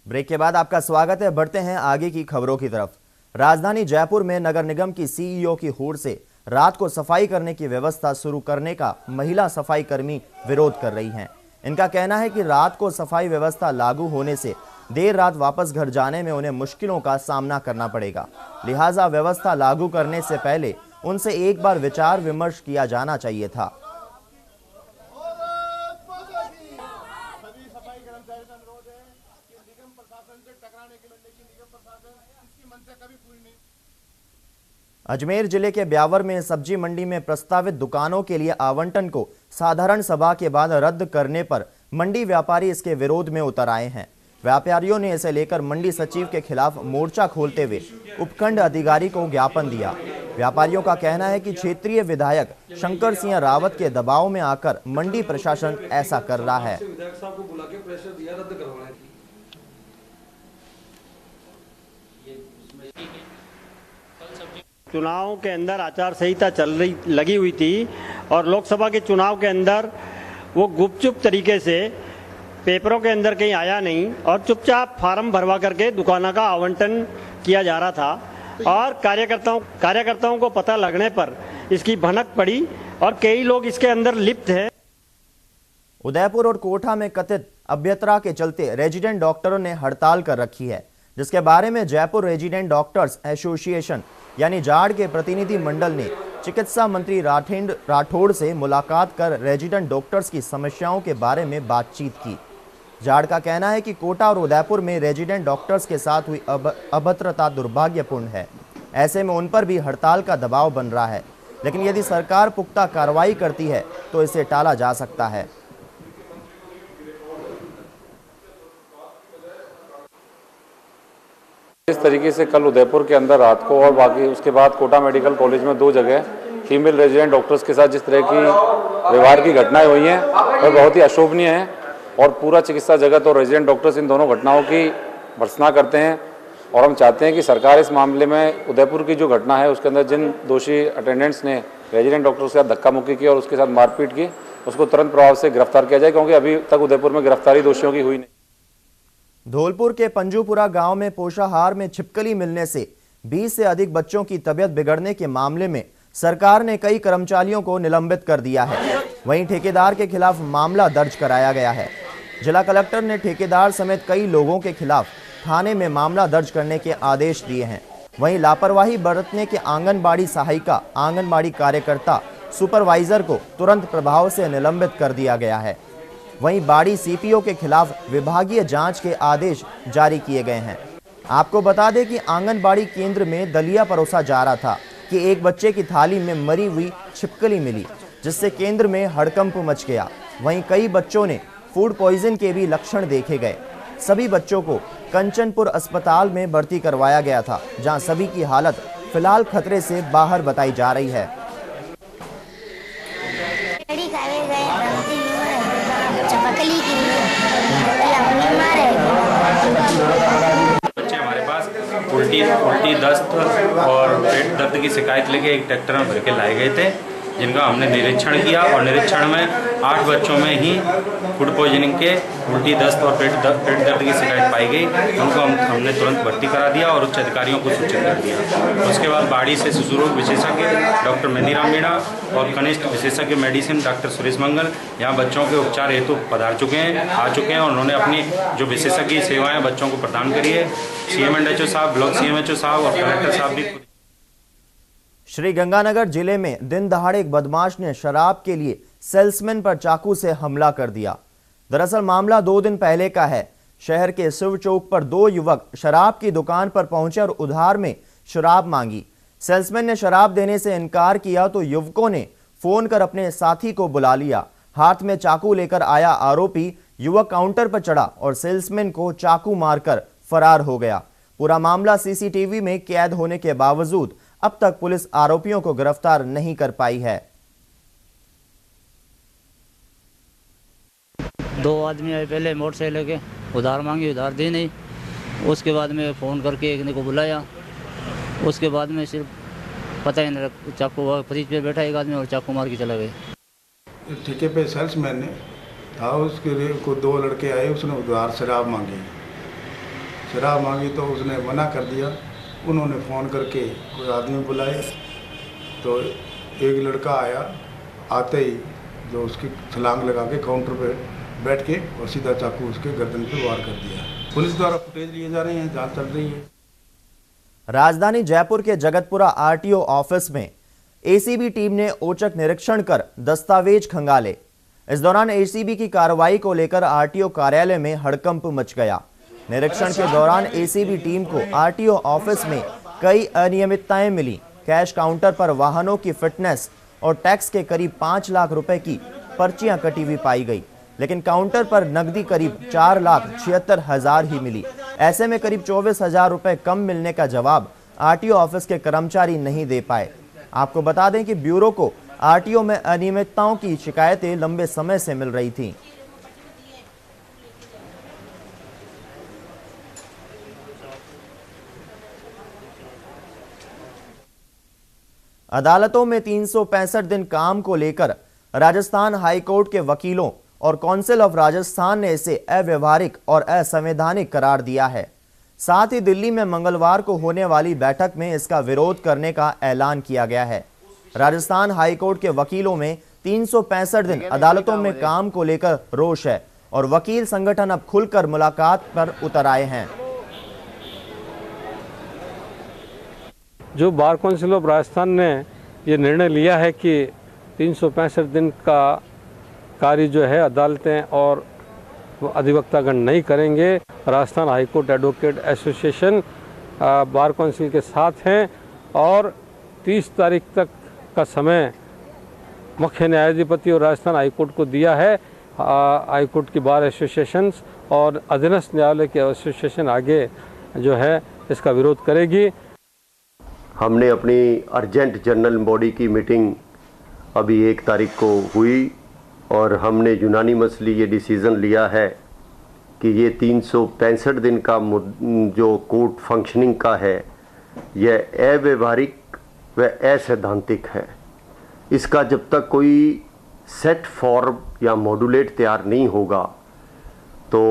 Break के बाद आपका स्वागत है। बढ़ते हैं आगे की खबरों की तरफ। राजधानी जयपुर में नगर निगम की सीईओ की होड़ से रात को सफाई करने की व्यवस्था शुरू करने का महिला सफाई कर्मी विरोध कर रही हैं। इनका कहना है कि रात को सफाई व्यवस्था लागू होने से देर रात वापस घर जाने में उन्हें मुश्किलों का सामना करना पड़ेगा। लिहाजा व्यवस्था लागू करने से पहले उनसे एक बार विचार विमर्श किया जाना चाहिए था। अजमेर जिले के ब्यावर में सब्जी मंडी में प्रस्तावित दुकानों के लिए आवंटन को साधारण सभा के बाद रद्द करने पर मंडी व्यापारी इसके विरोध में उतर आए हैं। व्यापारियों ने इसे लेकर मंडी सचिव के खिलाफ मोर्चा खोलते हुए उपखंड अधिकारी को ज्ञापन दिया। व्यापारियों का कहना है कि क्षेत्रीय विधायक शंकर सिंह रावत के दबाव में आकर मंडी प्रशासन ऐसा कर रहा है। चुनाव के अंदर आचार संहिता लगी हुई थी और लोकसभा के चुनाव के अंदर वो गुपचुप तरीके से पेपरों के अंदर कहीं आया नहीं और चुपचाप फार्म भरवा करके दुकानों का आवंटन किया जा रहा था और कार्यकर्ताओं को पता लगने पर इसकी भनक पड़ी और कई लोग इसके अंदर लिप्त हैं। उदयपुर और कोटा में कथित अभ्यंतरा के चलते रेजिडेंट डॉक्टरों ने हड़ताल कर रखी है, जिसके बारे में जयपुर रेजिडेंट डॉक्टर्स एसोसिएशन यानी जाड़ के प्रतिनिधि मंडल ने चिकित्सा मंत्री राठौड़ से मुलाकात कर रेजिडेंट डॉक्टर्स की समस्याओं के बारे में बातचीत की। जाड़ का कहना है कि कोटा और उदयपुर में रेजिडेंट डॉक्टर्स के साथ हुई अभद्रता दुर्भाग्यपूर्ण है। ऐसे में उन पर भी हड़ताल का दबाव बन रहा है, लेकिन यदि सरकार पुख्ता कार्रवाई करती है तो इसे टाला जा सकता है। इस तरीके से कल उदयपुर के अंदर रात को और बाकी उसके बाद कोटा मेडिकल कॉलेज में 2 जगह फीमेल रेजिडेंट डॉक्टर्स के साथ जिस तरह की व्यवहार की घटनाएं हुई हैं वह बहुत ही अशोभनीय है और पूरा चिकित्सा जगत और रेजिडेंट डॉक्टर्स इन दोनों घटनाओं की भर्त्सना करते हैं और हम चाहते हैं कि सरकार इस मामले में उदयपुर की जो घटना है उसके अंदर जिन दोषी अटेंडेंट्स ने रेजिडेंट डॉक्टर्स के साथ धक्का मुक्की की और उसके साथ मारपीट की उसको तुरंत प्रभाव से गिरफ्तार किया जाए, क्योंकि अभी तक उदयपुर में गिरफ्तारी दोषियों की हुई नहीं। धौलपुर के पंजूपुरा गांव में पोषाहार में छिपकली मिलने से 20 से अधिक बच्चों की तबीयत बिगड़ने के मामले में सरकार ने कई कर्मचारियों को निलंबित कर दिया है। वहीं ठेकेदार के खिलाफ मामला दर्ज कराया गया है। जिला कलेक्टर ने ठेकेदार समेत कई लोगों के खिलाफ थाने में मामला दर्ज करने के आदेश दिए हैं। वहीं लापरवाही बरतने के आंगनबाड़ी सहायिका, आंगनबाड़ी कार्यकर्ता, सुपरवाइजर को तुरंत प्रभाव से निलंबित कर दिया गया है। वहीं बाड़ी सीपीओ के खिलाफ विभागीय जांच के आदेश जारी किए गए हैं। आपको बता दें कि आंगनबाड़ी केंद्र में दलिया परोसा जा रहा था कि एक बच्चे की थाली में मरी हुई छिपकली मिली, जिससे केंद्र में हड़कंप मच गया। वहीं कई बच्चों ने फूड पॉइजन के भी लक्षण देखे गए। सभी बच्चों को कंचनपुर अस्पताल में भर्ती करवाया गया था, जहां सभी की हालत फिलहाल खतरे से बाहर बताई जा रही है। बच्चे हमारे पास उल्टी दस्त और पेट दर्द की शिकायत लेके एक ट्रैक्टर में भर के लाए गए थे, जिनका हमने निरीक्षण किया और निरीक्षण में 8 बच्चों में ही फूड पॉइजनिंग के उल्टी दस्त और पेट दर्द की शिकायत पाई गई। उनको हमने तुरंत भर्ती करा दिया और उच्च अधिकारियों को सूचित कर दिया। उसके बाद बाड़ी से शिशु रोग विशेषज्ञ डॉक्टर मेनीराम मीणा और कनिष्ठ विशेषज्ञ मेडिसिन डॉक्टर सुरेश मंगल यहाँ बच्चों के उपचार हेतु आ चुके हैं और उन्होंने अपनी जो विशेषज्ञ सेवाएं बच्चों को प्रदान करी है। CMHO साहब, ब्लॉक CMHO साहब और कलेक्टर साहब भी। श्री गंगानगर जिले में दिन दहाड़े एक बदमाश ने शराब के लिए सेल्समैन पर चाकू से हमला कर दिया। दरअसल मामला 2 दिन पहले का है। शहर के शिव चौक पर 2 युवक शराब की दुकान पर पहुंचे और उधार में शराब मांगी। सेल्समैन ने शराब देने से इनकार किया तो युवकों ने फोन कर अपने साथी को बुला लिया। हाथ में चाकू लेकर आया आरोपी युवक काउंटर पर चढ़ा और सेल्समैन को चाकू मारकर फरार हो गया। पूरा मामला सीसीटीवी में कैद होने के बावजूद अब तक पुलिस आरोपियों को गिरफ्तार नहीं कर पाई है। 2 आदमी आए पहले मोटरसाइकिल लेके, उधार मांगी, उधार दी नहीं। उसके बाद में फ़ोन करके एक ने को बुलाया। उसके बाद में सिर्फ पता ही नहीं, चाकू फ्रिज पे बैठा एक आदमी और चाकू मार के चला गया। ठेके पे सेल्समैन ने था, उसके को 2 लड़के आए, उसने उधार शराब मांगी शराब मांगी तो उसने मना कर दिया। उन्होंने फ़ोन करके कोई आदमी बुलाए तो एक लड़का आया। आते ही जो उसकी छलांग लगा के काउंटर पे बैठ के और सीधा चाकू उसके गर्दन पे वार कर दिया। पुलिस द्वारा फुटेज लिए जा रहे हैं, जांच चल रही है। राजधानी जयपुर के जगतपुरा आरटीओ ऑफिस में एसीबी टीम ने औचक निरीक्षण कर दस्तावेज खंगाले। इस दौरान एसीबी की कार्रवाई को लेकर आरटीओ कार्यालय में हड़कंप मच गया। निरीक्षण के दौरान एसीबी टीम को आरटीओ ऑफिस में कई अनियमितताएं मिली। कैश काउंटर पर वाहनों की फिटनेस और टैक्स के करीब 5 लाख रुपए की पर्चियां कटी हुई पाई गई, लेकिन काउंटर पर नकदी करीब 4,76,000 ही मिली। ऐसे में करीब 24,000 रुपए कम मिलने का जवाब आरटीओ ऑफिस के कर्मचारी नहीं दे पाए। आपको बता दें कि ब्यूरो को आरटीओ में अनियमितताओं की शिकायतें लंबे समय से मिल रही थीं। अदालतों में 365 दिन काम को लेकर राजस्थान हाईकोर्ट के वकीलों और काउंसिल ऑफ राजस्थान ने इसे अव्यवहारिक और असंवैधानिक करार दिया है। साथ ही दिल्ली में मंगलवार को होने वाली बैठक में इसका विरोध करने का ऐलान किया गया है। राजस्थान हाईकोर्ट के वकीलों में 365 दिन अदालतों में काम को लेकर रोष है और वकील संगठन अब खुलकर मुलाकात पर उतर आए हैं। जो बार काउंसिल ऑफ राजस्थान ने ये निर्णय लिया है कि 365 दिन का कार्य जो है अदालतें और अधिवक्तागण नहीं करेंगे, Rajasthan high court advocate association bar council के साथ हैं और 30 तारीख तक का समय मुख्य न्यायाधिपति और राजस्थान हाईकोर्ट को दिया है। हाईकोर्ट की बार एसोसिएशन और अधीनस्थ न्यायालय के एसोसिएशन आगे जो है इसका विरोध करेगी। हमने अपनी अर्जेंट जनरल बॉडी की मीटिंग अभी 1 तारीख को हुई और हमने यूनानिमसली ये डिसीज़न लिया है कि ये 365 दिन का जो कोर्ट फंक्शनिंग का है यह अव्यवहारिक व असैद्धांतिक है। इसका जब तक कोई सेट फॉर्म या मॉड्यूलेट तैयार नहीं होगा तो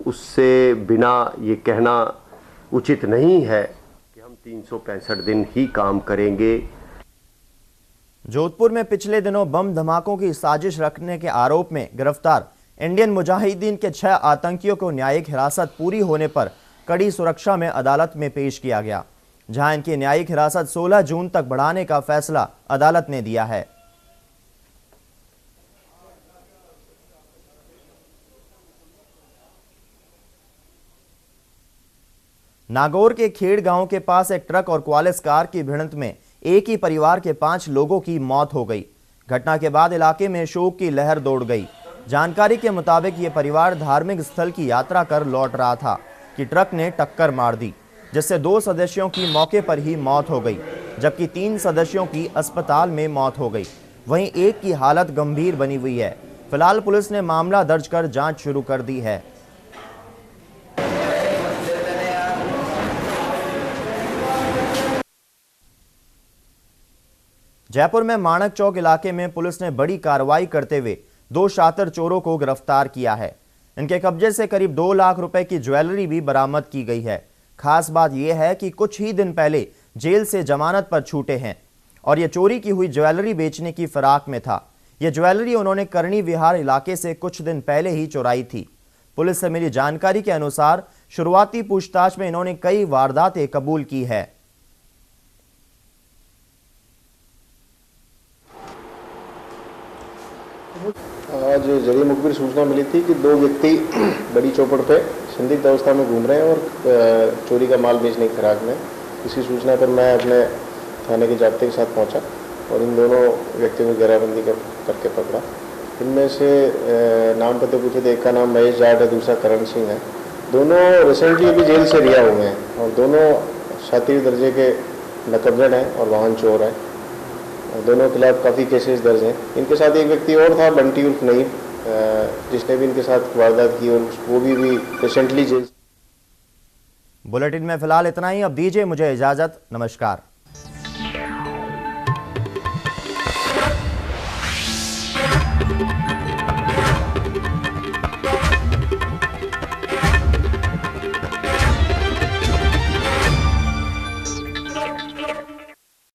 उससे बिना ये कहना उचित नहीं है कि हम 365 दिन ही काम करेंगे। जोधपुर में पिछले दिनों बम धमाकों की साजिश रखने के आरोप में गिरफ्तार इंडियन मुजाहिदीन के 6 आतंकियों को न्यायिक हिरासत पूरी होने पर कड़ी सुरक्षा में अदालत में पेश किया गया, जहां इनकी न्यायिक हिरासत 16 जून तक बढ़ाने का फैसला अदालत ने दिया है। नागौर के खेड़ गांव के पास एक ट्रक और क्वालिस कार की भिड़ंत में एक ही परिवार के 5 लोगों की मौत हो गई। घटना के बाद इलाके में शोक की लहर दौड़ गई। जानकारी के मुताबिक ये परिवार धार्मिक स्थल की यात्रा कर लौट रहा था कि ट्रक ने टक्कर मार दी, जिससे 2 सदस्यों की मौके पर ही मौत हो गई, जबकि 3 सदस्यों की अस्पताल में मौत हो गई। वहीं एक की हालत गंभीर बनी हुई है। फिलहाल पुलिस ने मामला दर्ज कर जांच शुरू कर दी है। जयपुर में माणक चौक इलाके में पुलिस ने बड़ी कार्रवाई करते हुए 2 शातिर चोरों को गिरफ्तार किया है। इनके कब्जे से करीब 2 लाख रुपए की ज्वेलरी भी बरामद की गई है। खास बात यह है कि कुछ ही दिन पहले जेल से जमानत पर छूटे हैं और ये चोरी की हुई ज्वेलरी बेचने की फिराक में था। ये ज्वेलरी उन्होंने करणी विहार इलाके से कुछ दिन पहले ही चुराई थी। पुलिस से मिली जानकारी के अनुसार शुरुआती पूछताछ में इन्होंने कई वारदातें कबूल की है। आज जरिए मुखबिर सूचना मिली थी कि 2 व्यक्ति बड़ी चौपड़ पे संदिग्ध अवस्था में घूम रहे हैं और चोरी का माल बेचने की फिराक में। इसी सूचना पर मैं अपने थाने के जाब्ते के साथ पहुंचा और इन दोनों व्यक्तियों को घेराबंदी करके पकड़ा। इनमें से नाम पते पूछे तो एक का नाम महेश जाट है, दूसरा करण सिंह है। दोनों रिसेंटली अभी जेल से रिहा हुए हैं और दोनों 7वीं दर्जे के नकबजन हैं और वाहन चोर हैं। दोनों के खिलाफ काफ़ी केसेस दर्ज हैं। इनके साथ एक व्यक्ति और था, बंटी उर्फ नईम, जिसने भी इनके साथ वारदात की और वो भी रिसेंटली जेल। बुलेटिन में फिलहाल इतना ही। अब दीजिए मुझे इजाजत। नमस्कार।